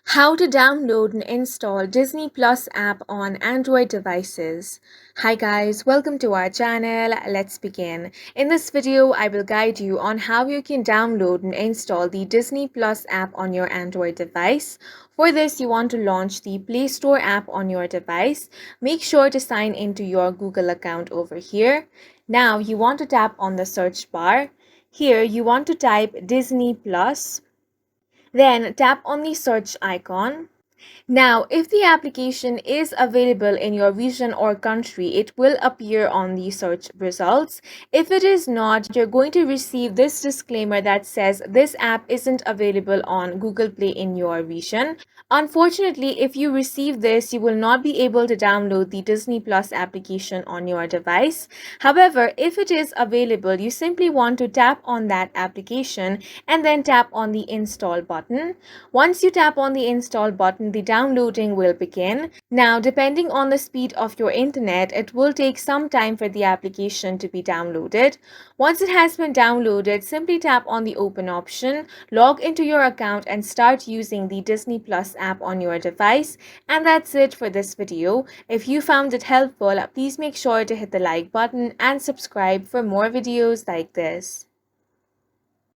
How to download and install Disney Plus app on Android devices. Hi guys, welcome to our channel. Let's begin. In this video, I will guide you on how you can download and install the Disney Plus app on your Android device. For this, you want to launch the Play Store app on your device. Make sure to sign into your Google account over here. Now, you want to tap on the search bar. Here, you want to type Disney Plus. Then tap on the search icon. Now, if the application is available in your region or country, it will appear on the search results. If it is not, you're going to receive this disclaimer that says this app isn't available on Google Play in your region. Unfortunately, if you receive this, you will not be able to download the Disney Plus application on your device. However, if it is available, you simply want to tap on that application and then tap on the install button. Once you tap on the install button, the downloading will begin. Now, depending on the speed of your internet, it will take some time for the application to be downloaded. Once it has been downloaded, simply tap on the open option, log into your account and start using the Disney Plus app on your device. And that's it for this video. If you found it helpful, please make sure to hit the like button and subscribe for more videos like this.